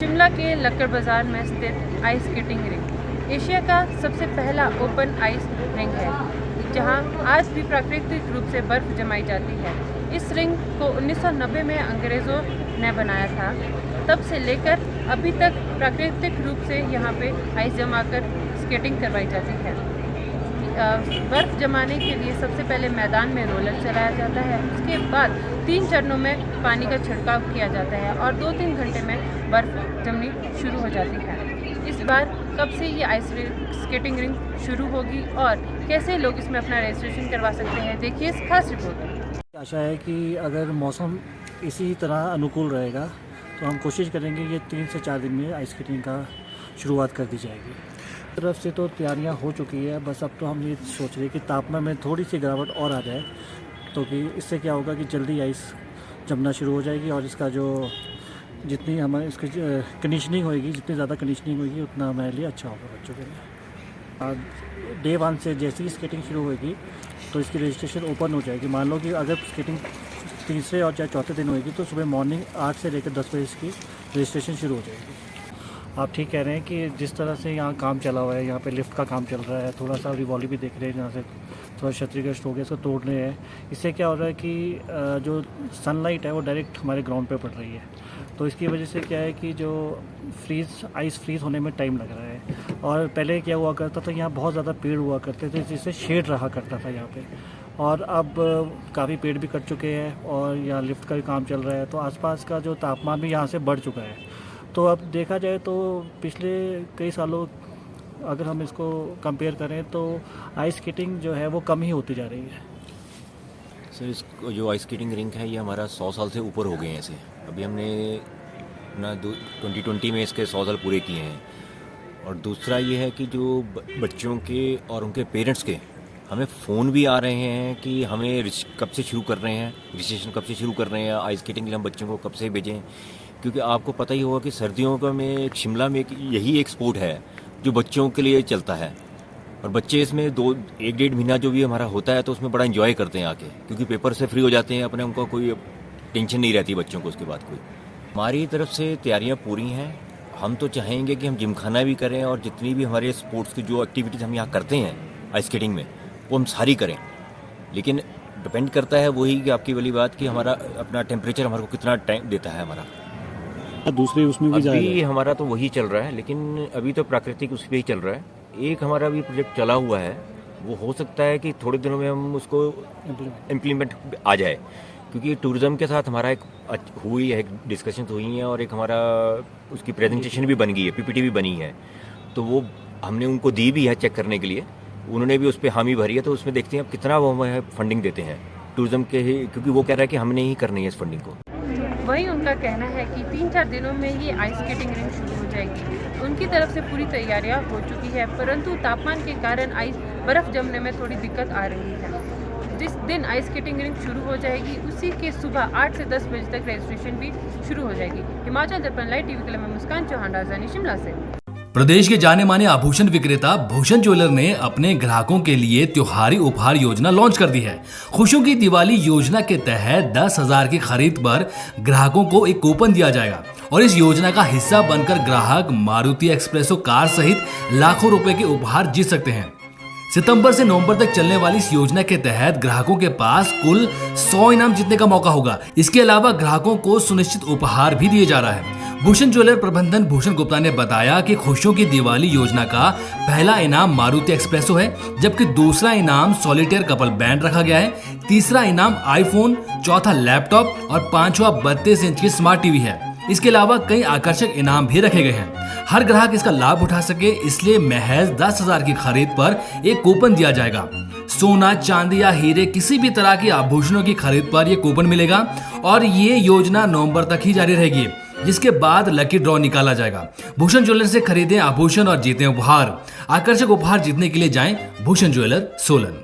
शिमला के लक्कड़ बाजार में स्थित आइस स्केटिंग रिंग एशिया का सबसे पहला ओपन आइस रिंग है, जहां आज भी प्राकृतिक रूप से बर्फ जमाई जाती है। इस रिंग को 1990 में अंग्रेज़ों ने बनाया था। तब से लेकर अभी तक प्राकृतिक रूप से यहां पे आइस जमाकर स्केटिंग करवाई जाती है। बर्फ़ जमाने के लिए सबसे पहले मैदान में रोलर चलाया जाता है। उसके बाद 3 चरणों में पानी का छिड़काव किया जाता है और 2-3 घंटे में बर्फ़ जमनी शुरू हो जाती है। इस बार कब से ये आइस स्केटिंग रिंग शुरू होगी और कैसे लोग इसमें अपना रजिस्ट्रेशन करवा सकते हैं, देखिए इस खास रिपोर्ट में। आशा है कि अगर मौसम इसी तरह अनुकूल रहेगा तो हम कोशिश करेंगे ये 3 से 4 दिन में आइस स्केटिंग का शुरुआत कर दी जाएगी। तरफ से तो तैयारियां हो चुकी है, बस अब तो हम ये सोच रहे हैं कि तापमान में थोड़ी सी गिरावट और आ जाए, तो कि इससे क्या होगा कि जल्दी आइस जमना शुरू हो जाएगी और इसका जो जितनी हमारे इसकी कंडीशनिंग होएगी, जितनी ज़्यादा कंडीशनिंग होगी उतना हमारे लिए अच्छा होगा बच्चों के लिए। डे 1 से जैसे ही स्केटिंग शुरू होगी तो इसकी रजिस्ट्रेशन ओपन हो जाएगी। मान लो कि अगर स्केटिंग तीसरे और चाहे चौथे दिन होगी तो सुबह मॉर्निंग 8 से लेकर 10 बजे इसकी रजिस्ट्रेशन शुरू हो जाएगी। आप ठीक कह रहे हैं कि जिस तरह से यहाँ काम चला हुआ है, यहाँ पे लिफ्ट का काम चल रहा है, थोड़ा सा रिवॉल्व भी देख रहे हैं, जहाँ से थोड़ा क्षतिग्रस्त हो गया, इसको तोड़ रहे हैं। इससे क्या हो रहा है कि जो सनलाइट है वो डायरेक्ट हमारे ग्राउंड पे पड़ रही है, तो इसकी वजह से क्या है कि जो आइस फ्रीज़ होने में टाइम लग रहा है। और पहले क्या हुआ करता था, यहाँ बहुत ज़्यादा पेड़ हुआ करते थे जिससे शेड रहा करता था यहाँ पे, और अब काफ़ी पेड़ भी कट चुके हैं और यहाँ लिफ्ट का भी काम चल रहा है, तो आसपास का जो तापमान भी यहाँ से बढ़ चुका है। तो अब देखा जाए तो पिछले कई सालों अगर हम इसको कंपेयर करें तो आइस स्केटिंग जो है वो कम ही होती जा रही है। सर, इस जो आइस स्केटिंग रिंक है ये हमारा 100 साल से ऊपर हो गए हैं। ऐसे अभी हमने अपना 2020 में इसके 100 साल पूरे किए हैं। और दूसरा ये है कि जो बच्चों के और उनके पेरेंट्स के हमें फ़ोन भी आ रहे हैं कि हमें कब से शुरू कर रहे हैं, रजिस्ट्रेशन कब से शुरू कर रहे हैं, आइस स्केटिंग के लिए हम बच्चों को कब से भेजें। क्योंकि आपको पता ही होगा कि सर्दियों का में शिमला में यही एक स्पोर्ट है जो बच्चों के लिए चलता है, और बच्चे इसमें 1-1.5 महीना जो भी हमारा होता है तो उसमें बड़ा एंजॉय करते हैं आके, क्योंकि पेपर से फ्री हो जाते हैं अपने, उनको कोई टेंशन नहीं रहती बच्चों को उसके बाद कोई। हमारी तरफ से तैयारियां पूरी हैं। हम तो चाहेंगे कि हम जिमखाना भी करें और जितनी भी हमारे स्पोर्ट्स की जो एक्टिविटीज़ हम यहाँ करते हैं आइस स्केटिंग में वो हम सारी करें, लेकिन डिपेंड करता है वही कि आपकी वाली बात कि हमारा अपना टेम्परेचर हमारे को कितना टाइम देता है हमारा। दूसरे उसमें भी अभी हमारा तो वही चल रहा है, लेकिन अभी तो प्राकृतिक उस पर ही चल रहा है। एक हमारा भी प्रोजेक्ट चला हुआ है, वो हो सकता है कि थोड़े दिनों में हम उसको इम्प्लीमेंट आ जाए, क्योंकि टूरिज़्म के साथ हमारा एक हुई है, डिस्कशन हुई हैं और एक हमारा उसकी प्रेजेंटेशन भी बन गई है, पीपीटी भी बनी है, तो वो हमने उनको दी भी है चेक करने के लिए। उन्होंने भी उस पर हामी भरी है, तो उसमें देखते हैं अब कितना वो हमें फंडिंग देते हैं टूरिज़्म के ही, क्योंकि वो कह रहा है कि हमने ही करनी है इस फंडिंग को। वहीं उनका कहना है कि 3-4 दिनों में ये आइस स्केटिंग रिंग शुरू हो जाएगी। उनकी तरफ से पूरी तैयारियां हो चुकी है, परंतु तापमान के कारण बर्फ़ जमने में थोड़ी दिक्कत आ रही है। जिस दिन आइस स्केटिंग रिंग शुरू हो जाएगी उसी के सुबह 8 से 10 बजे तक रजिस्ट्रेशन भी शुरू हो जाएगी। हिमाचल दर्पण लाइव टीवी के लिए मैं मुस्कान चौहान, राजधानी शिमला से। प्रदेश के जाने माने आभूषण विक्रेता भूषण ज्वेलर ने अपने ग्राहकों के लिए त्योहारी उपहार योजना लॉन्च कर दी है। खुशियों की दिवाली योजना के तहत 10,000 की खरीद पर ग्राहकों को एक कूपन दिया जाएगा और इस योजना का हिस्सा बनकर ग्राहक मारुति एक्सप्रेसो कार सहित लाखों रुपए के उपहार जीत सकते हैं। सितंबर से नवंबर तक चलने वाली इस योजना के तहत ग्राहकों के पास कुल 100 इनाम जीतने का मौका होगा। इसके अलावा ग्राहकों को सुनिश्चित उपहार भी दिए जा रहा है। भूषण ज्वेलर प्रबंधन भूषण गुप्ता ने बताया कि खुशियों की दिवाली योजना का पहला इनाम मारुति एक्सप्रेसो है, जबकि दूसरा इनाम सॉलिटेयर कपल बैंड रखा गया है, तीसरा इनाम आईफोन, चौथा लैपटॉप और पांचवा 32 इंच की स्मार्ट टीवी है। इसके अलावा कई आकर्षक इनाम भी रखे गए हैं। हर ग्राहक इसका लाभ उठा सके इसलिए महज 10,000 की खरीद पर एक कूपन दिया जाएगा। सोना, चांदी या हीरे किसी भी तरह के आभूषणों की खरीद पर यह कूपन मिलेगा और ये योजना नवंबर तक ही जारी रहेगी, जिसके बाद लकी ड्रॉ निकाला जाएगा। भूषण ज्वेलर से खरीदें आभूषण और जीतें उपहार। आकर्षक उपहार जीतने के लिए जाएं भूषण ज्वेलर, सोलन।